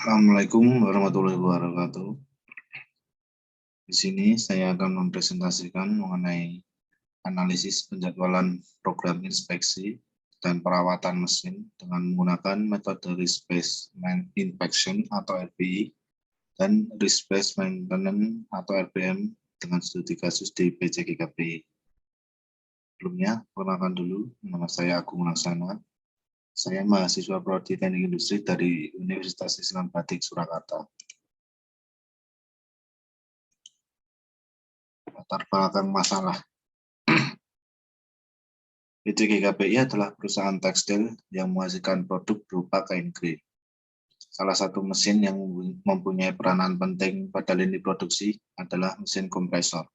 Assalamualaikum warahmatullahi wabarakatuh. Di sini saya akan mempresentasikan mengenai analisis penjadwalan program inspeksi dan perawatan mesin dengan menggunakan metode risk-based inspection atau RBI dan risk-based maintenance atau RBM dengan studi kasus di PJGKPI. Sebelumnya, perkenalkan dulu, nama saya Agung Laksana. Saya mahasiswa Prodi Teknik Industri dari Universitas Islam Batik Surakarta. Latar belakang masalah. PJGKPI adalah perusahaan tekstil yang menghasilkan produk berupa kain grey. Salah satu mesin yang mempunyai peranan penting pada lini produksi adalah mesin kompresor.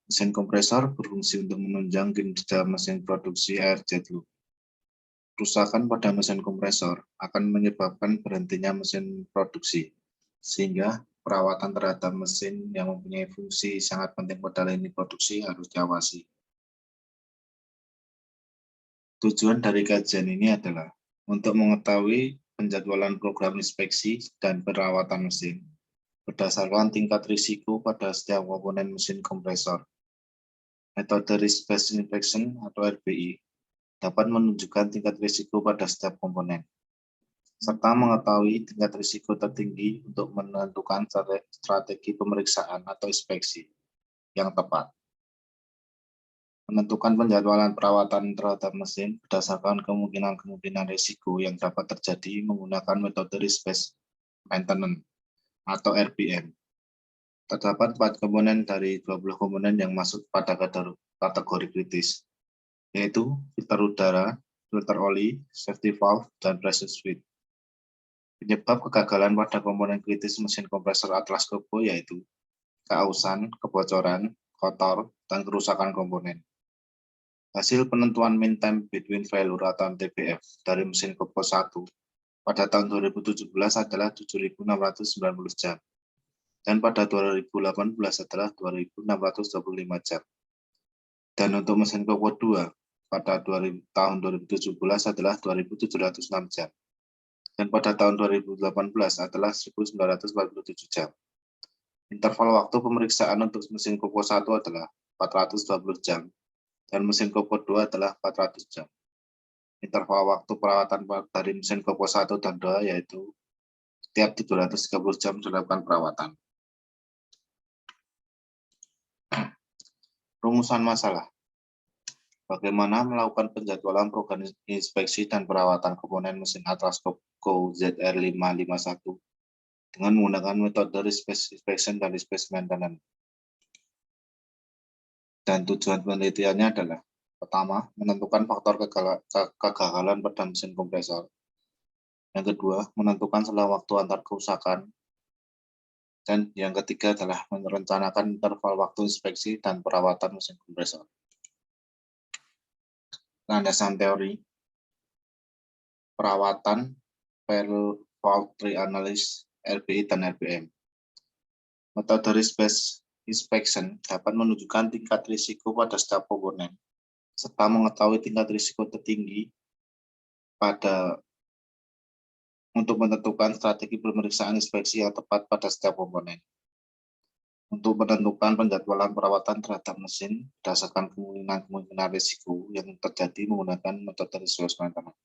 Mesin kompresor berfungsi untuk menunjang kinerja mesin produksi air jet loop. Kerusakan pada mesin kompresor akan menyebabkan berhentinya mesin produksi, sehingga perawatan terhadap mesin yang mempunyai fungsi sangat penting pada lini produksi harus diawasi. Tujuan dari kajian ini adalah untuk mengetahui penjadwalan program inspeksi dan perawatan mesin berdasarkan tingkat risiko pada setiap komponen mesin kompresor. Metode risk-based inspection atau RBI dapat menunjukkan tingkat risiko pada setiap komponen, serta mengetahui tingkat risiko tertinggi untuk menentukan strategi pemeriksaan atau inspeksi yang tepat. Menentukan penjadwalan perawatan terhadap mesin berdasarkan kemungkinan risiko yang dapat terjadi menggunakan metode risk-based maintenance atau RBM. Terdapat 4 komponen dari 20 komponen yang masuk pada kategori kritis, yaitu filter udara, filter oli, safety valve, dan pressure switch. Penyebab kegagalan pada komponen kritis mesin kompresor Atlas Copco yaitu keausan, kebocoran, kotor, dan kerusakan komponen. Hasil penentuan mean time between failure atau MTBF dari mesin Copco 1 pada tahun 2017 adalah 7.690 jam, dan pada 2018 adalah 2.625 jam. Dan untuk mesin Copco 2 pada tahun 2017 adalah 2.706 jam, dan pada tahun 2018 adalah 1.947 jam. Interval waktu pemeriksaan untuk mesin Copco 1 adalah 420 jam, dan mesin Copco 2 adalah 400 jam. Interval waktu perawatan dari mesin Copco 1 dan 2 yaitu setiap 730 jam dilakukan perawatan. Rumusan masalah. Bagaimana melakukan penjadwalan program inspeksi dan perawatan komponen mesin Atlas Copco ZR551 dengan menggunakan metode risk-based inspection dan risk-based maintenance. Dan tujuan penelitiannya adalah: pertama, menentukan faktor kegagalan pada mesin kompresor. Yang kedua, menentukan selang waktu antar kerusakan. Dan yang ketiga adalah merencanakan interval waktu inspeksi dan perawatan mesin kompresor. Landasan teori perawatan, fault tree analysis, RBI, dan RBM. Metode risk-based inspection dapat menunjukkan tingkat risiko pada setiap komponen, serta mengetahui tingkat risiko tertinggi untuk menentukan strategi pemeriksaan inspeksi yang tepat pada setiap komponen. Untuk menentukan penjadwalan perawatan terhadap mesin berdasarkan kemungkinan risiko yang terjadi menggunakan metode risk-based maintenance.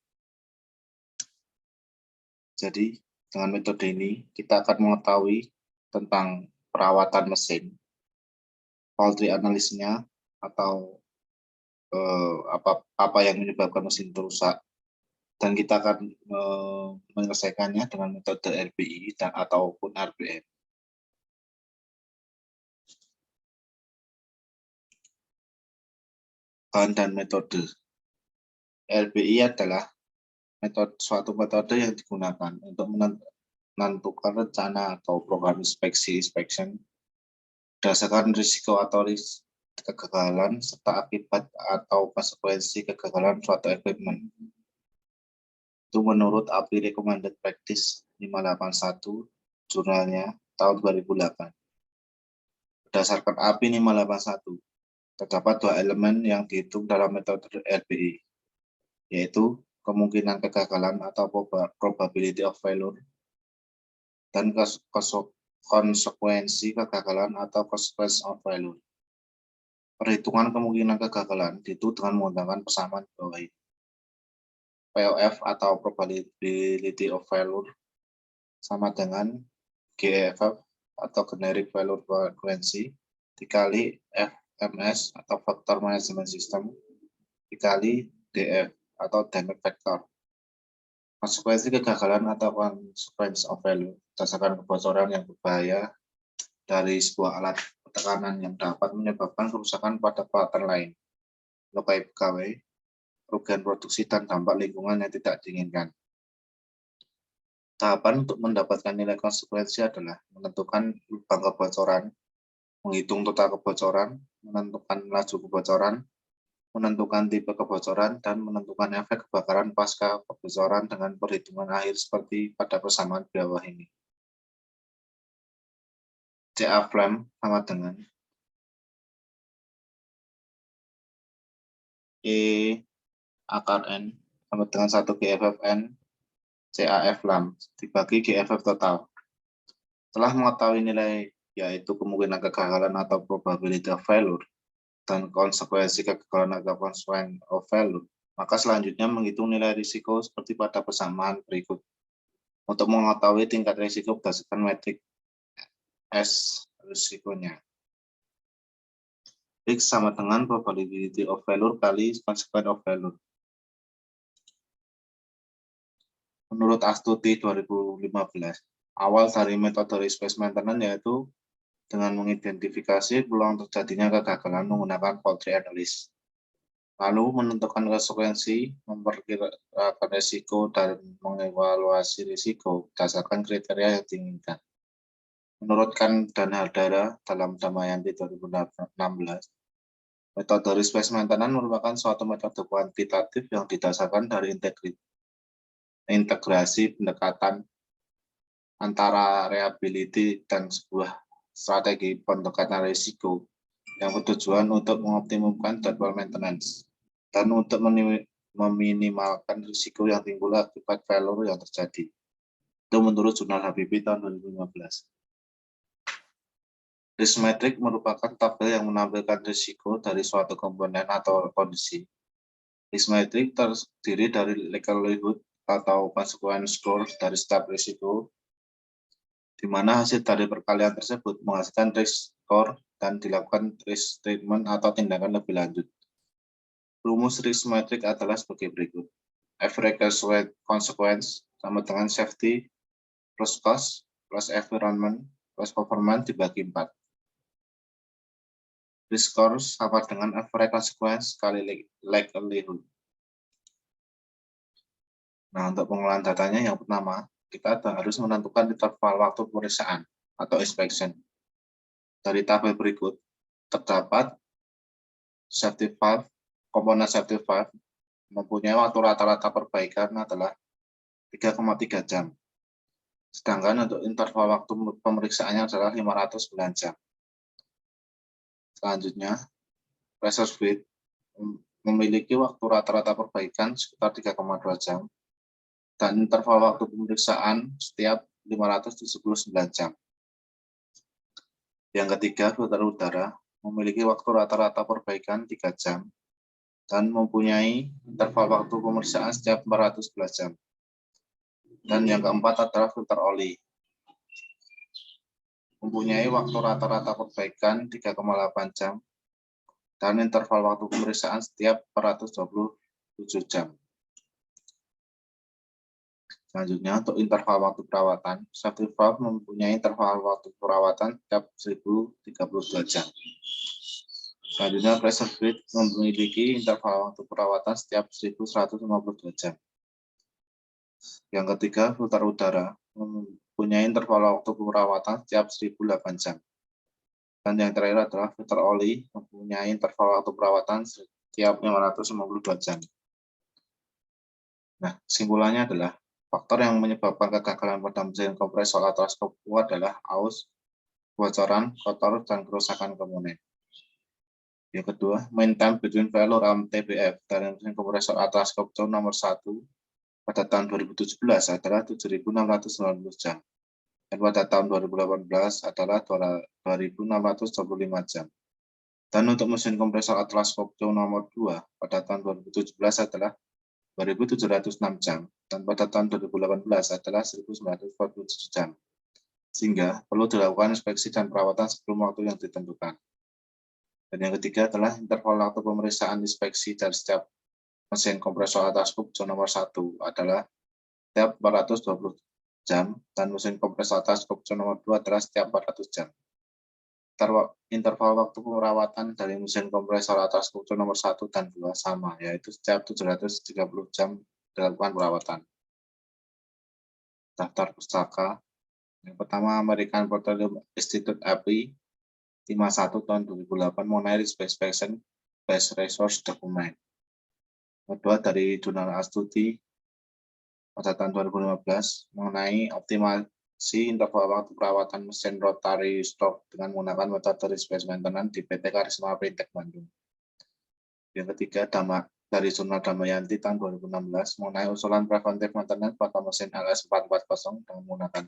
Jadi, dengan metode ini, kita akan mengetahui tentang perawatan mesin, fault tree analisisnya, atau apa yang menyebabkan mesin itu rusak, dan kita akan menyelesaikannya dengan metode RBI ataupun RBM. Bahan dan metode. RBI adalah suatu metode yang digunakan untuk menentukan rencana atau program inspection berdasarkan risiko atau kegagalan serta akibat atau konsekuensi kegagalan suatu equipment. Itu menurut API Recommended Practice 581 jurnalnya tahun 2008. Berdasarkan API 581, terdapat 2 elemen yang dihitung dalam metode RBI, yaitu kemungkinan kegagalan atau probability of failure dan konsekuensi kegagalan atau consequence of failure. Perhitungan kemungkinan kegagalan itu dengan menggunakan persamaan di bawah ini. POF atau probability of failure sama dengan GFF atau generic failure frequency dikali FMS atau factor management system dikali DF atau damage factor. Konsekuensi kegagalan atau consequence of failure berdasarkan kebocoran yang berbahaya dari sebuah alat tekanan yang dapat menyebabkan kerusakan pada peralatan lain, lukai pegawai, kerugian produksi, dan dampak lingkungan yang tidak diinginkan. Tahapan untuk mendapatkan nilai konsekuensi adalah menentukan lubang kebocoran, menghitung total kebocoran, menentukan laju kebocoran, menentukan tipe kebocoran, dan menentukan efek kebakaran pasca kebocoran dengan perhitungan akhir seperti pada persamaan di bawah ini. CA flame sama dengan E akar N sama dengan 1 GFFN CAF lam dibagi GFF total. Setelah mengetahui nilai yaitu kemungkinan kegagalan atau probability of failure dan konsekuensi kegagalan atau consequence of failure, maka selanjutnya menghitung nilai risiko seperti pada persamaan berikut. Untuk mengetahui tingkat risiko berdasarkan metrik S risikonya. X sama dengan probability of failure kali consequence of failure. Menurut Astuti 2015, awal dari metode risk based maintenance yaitu dengan mengidentifikasi peluang terjadinya kegagalan menggunakan fault tree analysis. Lalu menentukan konsekuensi, memperkirakan risiko, dan mengevaluasi risiko berdasarkan kriteria yang diinginkan. Menurut Khan dan Haldara dalam Damayanti 2016, metode risk based maintenance merupakan suatu metode kuantitatif yang didasarkan dari integrasi pendekatan antara reliability dan sebuah strategi pendekatan risiko yang bertujuan untuk mengoptimumkan jadwal maintenance dan untuk meminimalkan risiko yang timbul akibat failure yang terjadi. Itu menurut Jurnal Habibie tahun 2015. Risk metric merupakan tabel yang menampilkan risiko dari suatu komponen atau kondisi. Risk metric terdiri dari likelihood atau consequence score dari setiap risiko, di mana hasil dari perkalian tersebut menghasilkan risk score dan dilakukan risk treatment atau tindakan lebih lanjut. Rumus risk metric adalah sebagai berikut. Average consequence sama dengan safety plus cost plus environment plus performance dibagi 4. Risk score sama dengan average consequence kali likelihood. Nah, untuk pengolahan datanya yang pertama, kita harus menentukan interval waktu pemeriksaan atau inspection. Dari tabel berikut, terdapat safety valve, komponen safety valve mempunyai waktu rata-rata perbaikan adalah 3,3 jam. Sedangkan untuk interval waktu pemeriksaannya adalah 509 jam. Selanjutnya, pressure fluid memiliki waktu rata-rata perbaikan sekitar 3,2 jam. Dan interval waktu pemeriksaan setiap 579 jam. Yang ketiga, filter udara memiliki waktu rata-rata perbaikan 3 jam dan mempunyai interval waktu pemeriksaan setiap 411 jam. Dan yang keempat adalah filter oli. Mempunyai waktu rata-rata perbaikan 3,8 jam dan interval waktu pemeriksaan setiap 427 jam. Selanjutnya, untuk interval waktu perawatan, safety valve mempunyai interval waktu perawatan setiap 1032 jam. Selanjutnya, pressure fluid memiliki interval waktu perawatan setiap 1152 jam. Yang ketiga, filter udara mempunyai interval waktu perawatan setiap 1008 jam. Dan yang terakhir adalah filter oli mempunyai interval waktu perawatan setiap 552 jam. Nah, kesimpulannya adalah faktor yang menyebabkan kegagalan pada mesin kompresor atau skop adalah aus, kebocoran, kotor, dan kerusakan komponen. Yang kedua, mean time between failure MTBF dari mesin kompresor Atlas Copco nomor 1 pada tahun 2017 adalah 7.690 jam. dan pada tahun 2018 adalah 2.625 jam. Dan untuk mesin kompresor Atlas Copco nomor 2 pada tahun 2017 adalah 2.706 jam, dan pada tahun 2018 adalah 1.947 jam. Sehingga perlu dilakukan inspeksi dan perawatan sebelum waktu yang ditentukan. Dan yang ketiga adalah interval waktu pemeriksaan inspeksi dari setiap mesin kompresor Atlas Copco nomor 1 adalah setiap 420 jam, dan mesin kompresor Atlas Copco nomor 2 adalah setiap 400 jam. Interval waktu perawatan dari mesin kompresor Atlas Copco nomor 1 dan 2 sama, yaitu setiap 730 jam dilakukan perawatan. Daftar pustaka. Yang pertama, American Petroleum Institute API 51 tahun 2008 mengenai Inspection Base Resource Document. Kedua, dari Jurnal Astuti pada tahun 2015 mengenai optimasi interval waktu perawatan mesin rotary stroke dengan menggunakan metode risk-based maintenance di PT Karisma Fintech Bandung. Yang ketiga, dari Jurnal Damayanti tahun 2016 mengenai usulan preventive maintenance pada mesin LS440 dengan menggunakan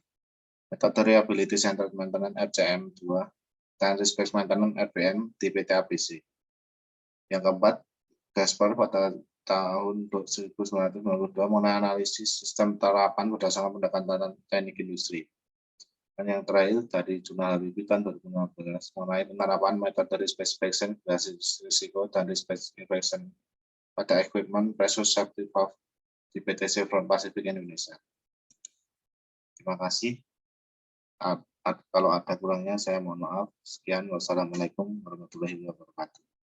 metode Reliability Centered Maintenance RCM2 dan risk-based maintenance RBM di PT ABC. Yang keempat, Gasper pada tahun 1992 mengenai analisis sistem terapan berdasarkan pendekatan teknik industri. Dan yang terakhir dari Jurnal Habibie tahun 2015 mengenai penerapan metode risk-based inspection basis risiko dan risk-based inspection pada equipment pressure safety valve di PT Chevron Pacific Indonesia. Terima kasih. Kalau ada kurangnya saya mohon maaf. Sekian, wassalamualaikum warahmatullahi wabarakatuh.